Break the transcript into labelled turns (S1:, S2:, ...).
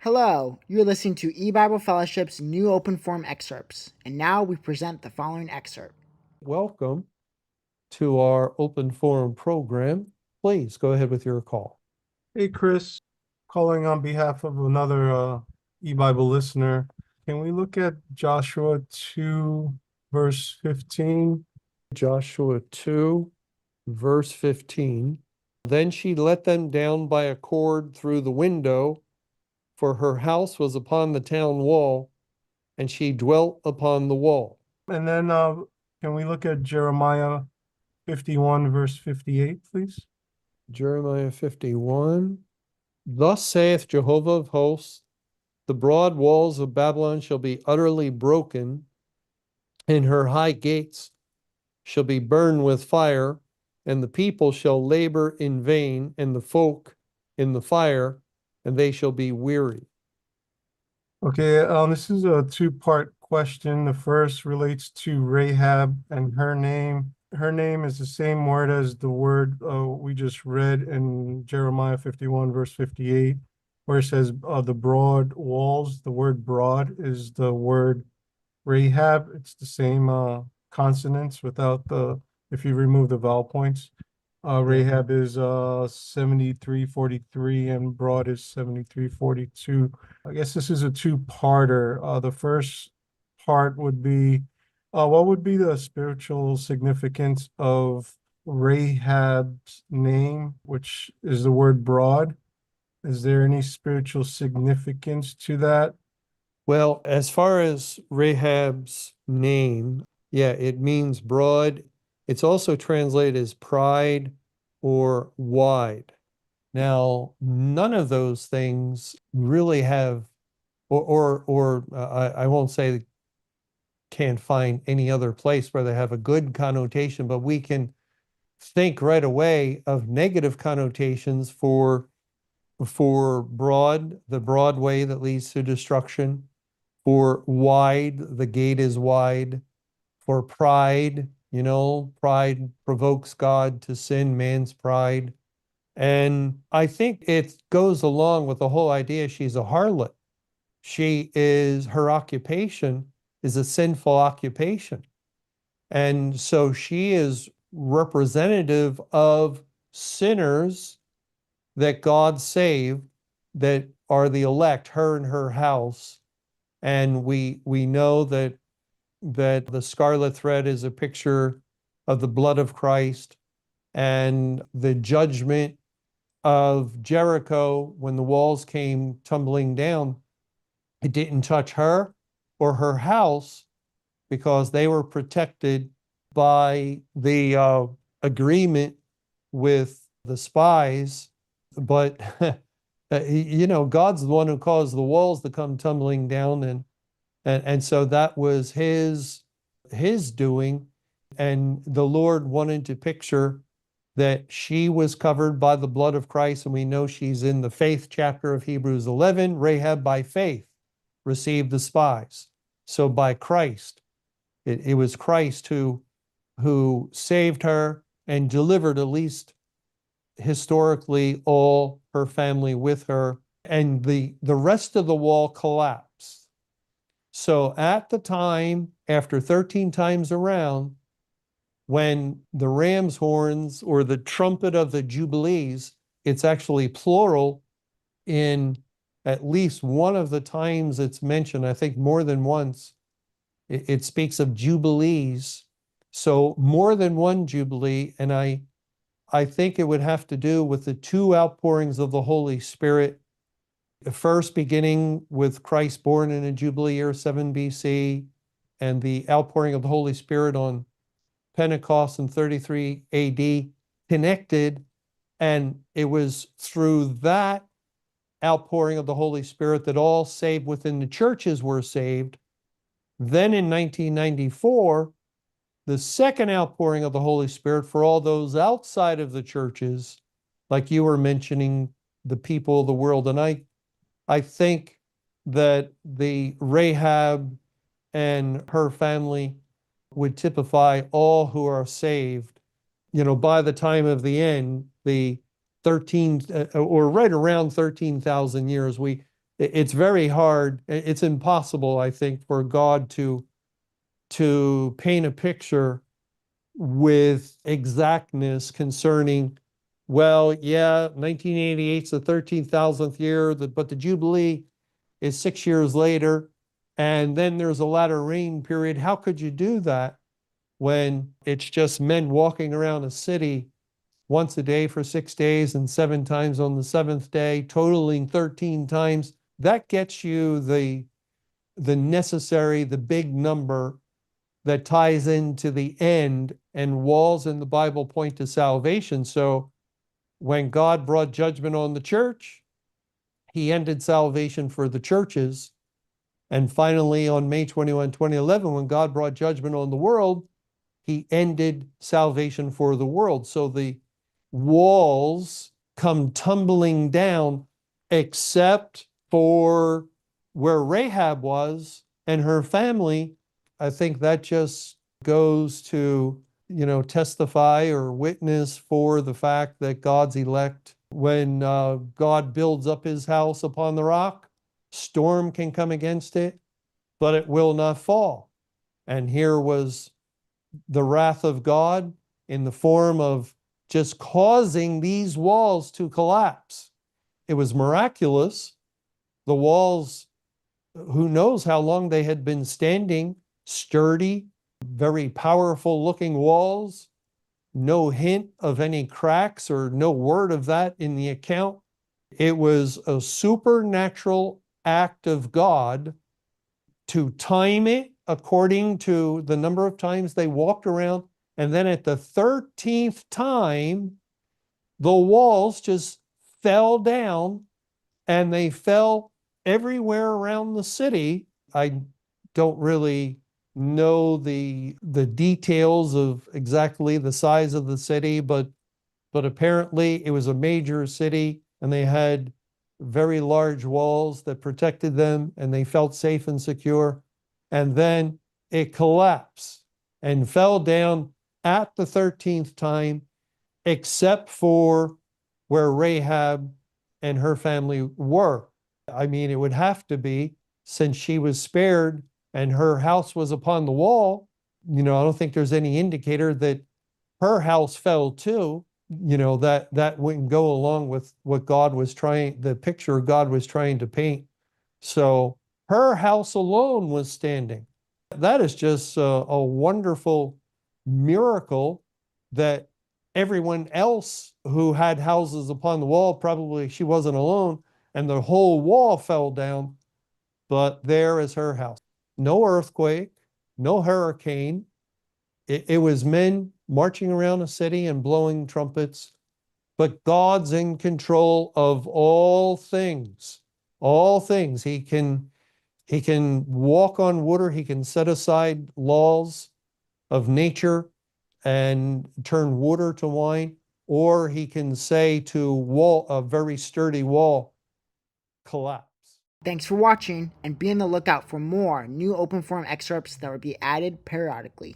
S1: Hello, you're listening to E-Bible Fellowship's new Open Forum Excerpts, and now we present the following excerpt.
S2: Welcome to our Open Forum program. Please go ahead with your call.
S3: Hey, Chris, calling on behalf of another e-Bible listener. Can we look at Joshua 2, verse 15?
S2: Joshua 2, verse 15. Then she let them down by a cord through the window, for her house was upon the town wall, and she dwelt upon the wall.
S3: And then can we look at Jeremiah 51, verse 58, please?
S2: Jeremiah 51. Thus saith Jehovah of hosts, the broad walls of Babylon shall be utterly broken, and her high gates shall be burned with fire, and the people shall labor in vain, and the folk in the fire, and they shall be weary.
S3: Okay, this is a two-part question. The first relates to Rahab and her name. Her name is the same word as the word we just read in Jeremiah 51, verse 58, where it says the broad walls. The word broad is the word Rahab. It's the same consonants without if you remove the vowel points. Rahab is 7343 and broad is 7342. I guess this is a two-parter. The first part would be what would be the spiritual significance of Rahab's name, which is the word broad? Is there any spiritual significance to that?
S2: Well, as far as Rahab's name, yeah, it means broad. It's also translated as pride or wide. Now, none of those things really have, I won't say can't find any other place where they have a good connotation, but we can think right away of negative connotations for broad, the broad way that leads to destruction, for wide, the gate is wide, for pride, pride provokes God to sin, man's pride. And I think it goes along with the whole idea she's a harlot. Her occupation is a sinful occupation. And so she is representative of sinners that God saved, that are the elect, her and her house. And we know that the scarlet thread is a picture of the blood of Christ, and the judgment of Jericho when the walls came tumbling down. It didn't touch her or her house because they were protected by the agreement with the spies. But God's the one who caused the walls to come tumbling down, and so that was his doing. And the Lord wanted to picture that she was covered by the blood of Christ, and we know she's in the faith chapter of Hebrews 11. Rahab by faith received the spies. So by Christ, it was Christ who saved her and delivered, at least historically, all her family with her, and the rest of the wall collapsed. So at the time, after 13 times around, when the ram's horns or the trumpet of the Jubilees, it's actually plural in at least one of the times it's mentioned, I think more than once, it speaks of Jubilees. So more than one Jubilee, and I think it would have to do with the two outpourings of the Holy Spirit, first beginning with Christ born in a Jubilee year, 7 BC, and the outpouring of the Holy Spirit on Pentecost in 33 AD, connected, and it was through that outpouring of the Holy Spirit that all saved within the churches were saved. Then in 1994, the second outpouring of the Holy Spirit for all those outside of the churches, like you were mentioning, the people of the world. And I think that the Rahab and her family would typify all who are saved, by the time of the end, the 13 or right around 13,000 years. We It's very hard. It's impossible, I think, for God to paint a picture with exactness concerning, well, yeah, 1988 is the 13,000th year, but the Jubilee is 6 years later, and then there's a latter rain period. How could you do that when it's just men walking around a city once a day for 6 days and 7 times on the seventh day, totaling 13 times? That gets you the necessary, the big number that ties into the end, and walls in the Bible point to salvation. So when God brought judgment on the church, he ended salvation for the churches. And finally, on May 21, 2011, when God brought judgment on the world, he ended salvation for the world. So the walls come tumbling down, except for where Rahab was and her family. I think that just goes to, testify or witness for the fact that God's elect. When God builds up his house upon the rock, storm can come against it, but it will not fall. And here was the wrath of God in the form of just causing these walls to collapse. It was miraculous. The walls, who knows how long they had been standing, sturdy, very powerful looking walls, no hint of any cracks or no word of that in the account. It was a supernatural act of God to time it according to the number of times they walked around. And then at the 13th time, the walls just fell down, and they fell everywhere around the city. I don't really know the details of exactly the size of the city, but apparently it was a major city, and they had very large walls that protected them, and they felt safe and secure. And then it collapsed and fell down at the 13th time, except for where Rahab and her family were. I mean, it would have to be, since she was spared and her house was upon the wall. I don't think there's any indicator that her house fell too. That wouldn't go along with what the picture God was trying to paint. So her house alone was standing. That is just a wonderful miracle that everyone else who had houses upon the wall, probably she wasn't alone, and the whole wall fell down. But there is her house. No earthquake, no hurricane. It was men marching around a city and blowing trumpets. But God's in control of all things. All things. He can walk on water. He can set aside laws of nature and turn water to wine, or he can say to a very sturdy wall, collapse.
S1: Thanks for watching, and be on the lookout for more new Open Forum excerpts that will be added periodically.